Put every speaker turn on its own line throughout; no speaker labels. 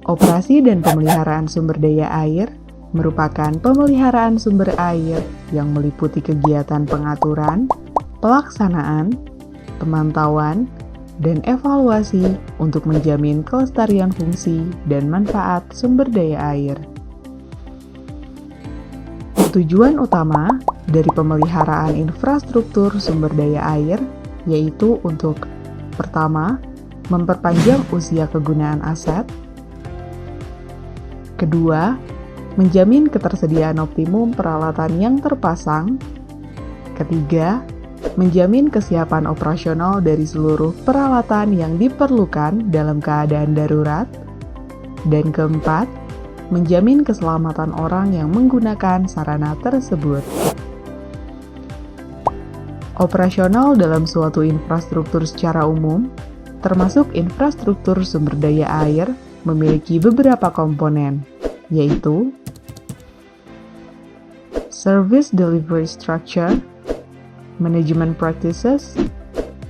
Operasi dan pemeliharaan sumber daya air merupakan pemeliharaan sumber air yang meliputi kegiatan pengaturan, pelaksanaan, pemantauan, dan evaluasi untuk menjamin kelestarian fungsi dan manfaat sumber daya air. Tujuan utama dari pemeliharaan infrastruktur sumber daya air yaitu untuk pertama, memperpanjang usia kegunaan aset. Kedua, menjamin ketersediaan optimum peralatan yang terpasang. Ketiga, menjamin kesiapan operasional dari seluruh peralatan yang diperlukan dalam keadaan darurat. Dan keempat, menjamin keselamatan orang yang menggunakan sarana tersebut. Operasional dalam suatu infrastruktur secara umum, termasuk infrastruktur sumber daya air, memiliki beberapa komponen, yaitu Service Delivery Structure, Management Practices,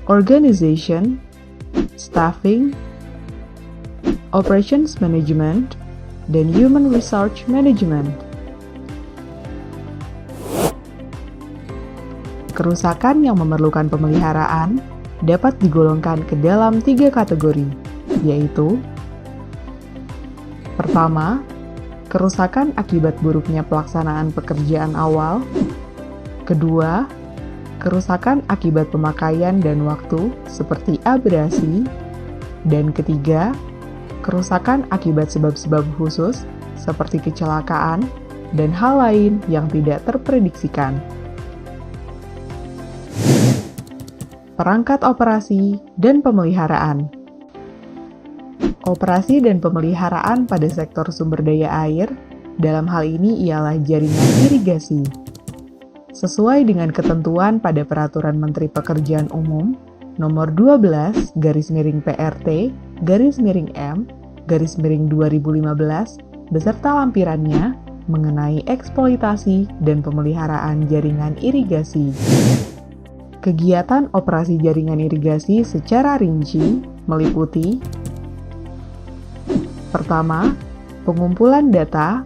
Organization, Staffing, Operations Management, dan Human Resource Management. Kerusakan yang memerlukan pemeliharaan dapat digolongkan ke dalam 3 kategori, yaitu pertama, kerusakan akibat buruknya pelaksanaan pekerjaan awal. Kedua, kerusakan akibat pemakaian dan waktu seperti abrasi. Dan ketiga, kerusakan akibat sebab-sebab khusus seperti kecelakaan dan hal lain yang tidak terprediksikan. Perangkat operasi dan pemeliharaan. Operasi dan pemeliharaan pada sektor sumber daya air, dalam hal ini ialah jaringan irigasi. Sesuai dengan ketentuan pada Peraturan Menteri Pekerjaan Umum Nomor 12/PRT/M/2015 beserta lampirannya mengenai eksploitasi dan pemeliharaan jaringan irigasi. Kegiatan operasi jaringan irigasi secara rinci meliputi pertama, pengumpulan data.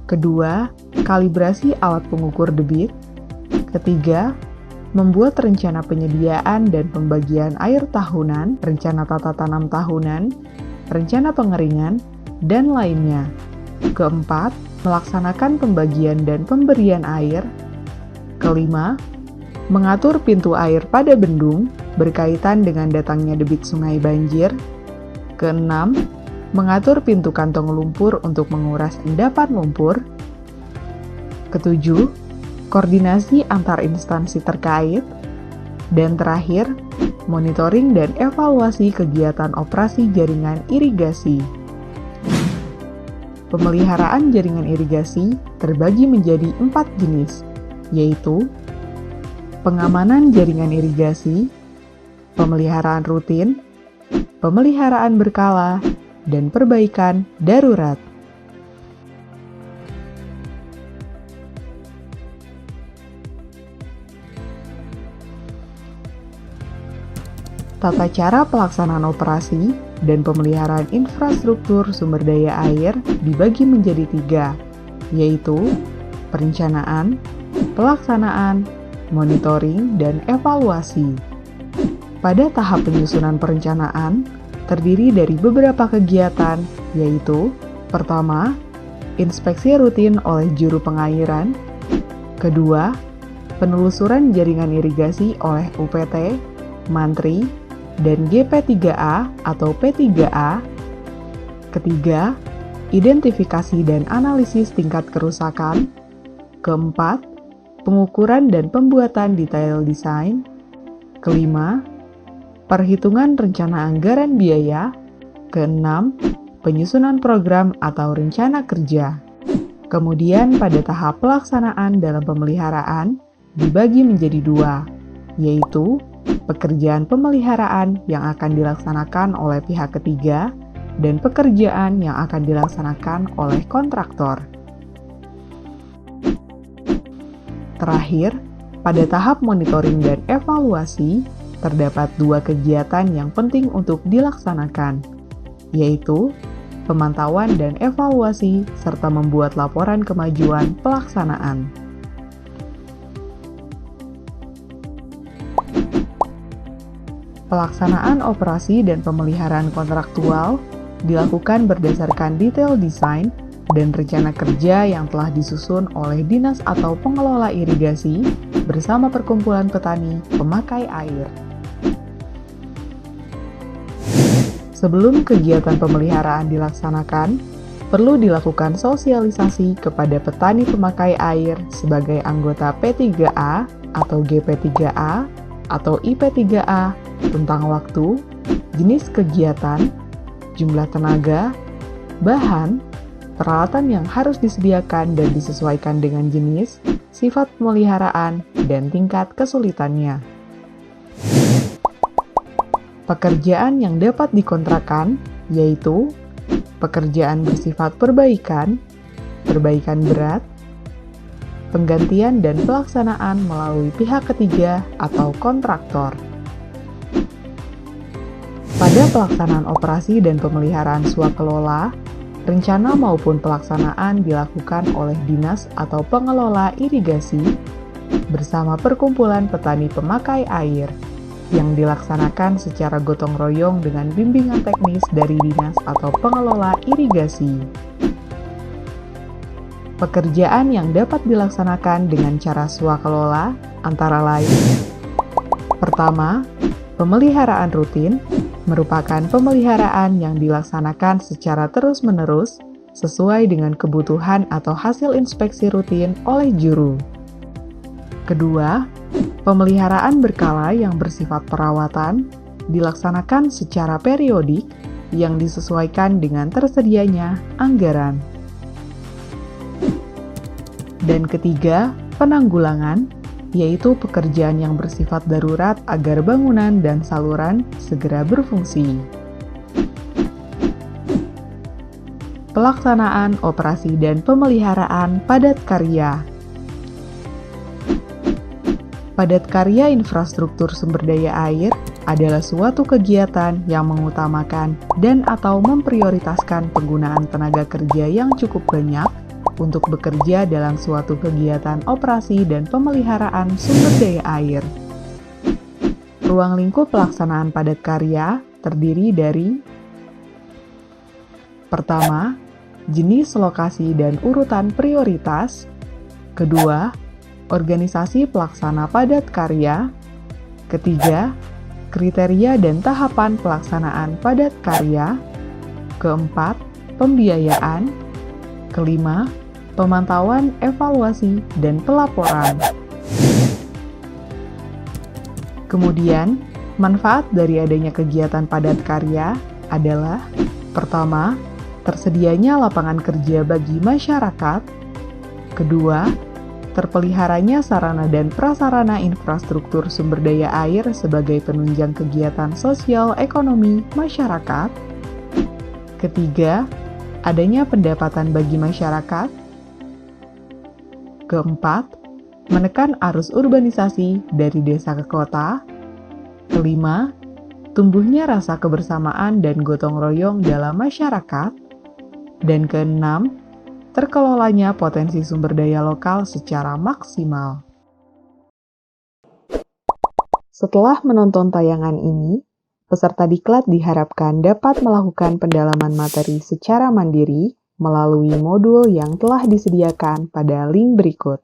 Kedua, kalibrasi alat pengukur debit. Ketiga, membuat rencana penyediaan dan pembagian air tahunan, rencana tata tanam tahunan, rencana pengeringan, dan lainnya. Keempat, melaksanakan pembagian dan pemberian air. Kelima, mengatur pintu air pada bendung berkaitan dengan datangnya debit sungai banjir. Keenam, mengatur pintu kantong lumpur untuk menguras endapan lumpur. Ketujuh, koordinasi antar instansi terkait. Dan terakhir, monitoring dan evaluasi kegiatan operasi jaringan irigasi. Pemeliharaan jaringan irigasi terbagi menjadi 4 jenis, yaitu pengamanan jaringan irigasi, pemeliharaan rutin, pemeliharaan berkala, dan perbaikan darurat. Tata cara pelaksanaan operasi dan pemeliharaan infrastruktur sumber daya air dibagi menjadi 3, yaitu perencanaan, pelaksanaan, monitoring, dan evaluasi. Pada tahap penyusunan perencanaan, terdiri dari beberapa kegiatan, yaitu pertama, inspeksi rutin oleh juru pengairan. Kedua, penelusuran jaringan irigasi oleh UPT, Mantri, dan GP3A atau P3A. Ketiga, identifikasi dan analisis tingkat kerusakan. Keempat, pengukuran dan pembuatan detail desain. Kelima, perhitungan rencana anggaran biaya. Keenam, penyusunan program atau rencana kerja. Kemudian pada tahap pelaksanaan dalam pemeliharaan dibagi menjadi dua, yaitu pekerjaan pemeliharaan yang akan dilaksanakan oleh pihak ketiga dan pekerjaan yang akan dilaksanakan oleh kontraktor. Terakhir, pada tahap monitoring dan evaluasi, terdapat dua kegiatan yang penting untuk dilaksanakan, yaitu pemantauan dan evaluasi serta membuat laporan kemajuan pelaksanaan. Pelaksanaan operasi dan pemeliharaan kontraktual dilakukan berdasarkan detail desain dan rencana kerja yang telah disusun oleh dinas atau pengelola irigasi bersama perkumpulan petani pemakai air. Sebelum kegiatan pemeliharaan dilaksanakan, perlu dilakukan sosialisasi kepada petani pemakai air sebagai anggota P3A atau GP3A atau IP3A tentang waktu, jenis kegiatan, jumlah tenaga, bahan, peralatan yang harus disediakan dan disesuaikan dengan jenis, sifat pemeliharaan, dan tingkat kesulitannya. Pekerjaan yang dapat dikontrakkan yaitu pekerjaan bersifat perbaikan, perbaikan berat, penggantian dan pelaksanaan melalui pihak ketiga atau kontraktor. Pada pelaksanaan operasi dan pemeliharaan swakelola, rencana maupun pelaksanaan dilakukan oleh dinas atau pengelola irigasi bersama perkumpulan petani pemakai air yang dilaksanakan secara gotong royong dengan bimbingan teknis dari dinas atau pengelola irigasi. Pekerjaan yang dapat dilaksanakan dengan cara swakelola antara lain: pertama, pemeliharaan rutin merupakan pemeliharaan yang dilaksanakan secara terus-menerus sesuai dengan kebutuhan atau hasil inspeksi rutin oleh juru. Kedua, pemeliharaan berkala yang bersifat perawatan dilaksanakan secara periodik yang disesuaikan dengan tersedianya anggaran. Dan ketiga, penanggulangan, yaitu pekerjaan yang bersifat darurat agar bangunan dan saluran segera berfungsi. Pelaksanaan operasi dan pemeliharaan padat karya. Padat karya infrastruktur sumber daya air adalah suatu kegiatan yang mengutamakan dan atau memprioritaskan penggunaan tenaga kerja yang cukup banyak untuk bekerja dalam suatu kegiatan operasi dan pemeliharaan sumber daya air. Ruang lingkup pelaksanaan padat karya terdiri dari: pertama, jenis, lokasi, dan urutan prioritas. Kedua, organisasi pelaksana padat karya. Ketiga, kriteria dan tahapan pelaksanaan padat karya. Keempat, pembiayaan. Kelima, pemantauan, evaluasi, dan pelaporan. Kemudian, manfaat dari adanya kegiatan padat karya adalah: pertama, tersedianya lapangan kerja bagi masyarakat. Kedua, terpeliharanya sarana dan prasarana infrastruktur sumber daya air sebagai penunjang kegiatan sosial ekonomi masyarakat. Ketiga, adanya pendapatan bagi masyarakat. Keempat, menekan arus urbanisasi dari desa ke kota. Kelima, tumbuhnya rasa kebersamaan dan gotong royong dalam masyarakat. Dan keenam, terkelolanya potensi sumber daya lokal secara maksimal. Setelah menonton tayangan ini, peserta diklat diharapkan dapat melakukan pendalaman materi secara mandiri melalui modul yang telah disediakan pada link berikut.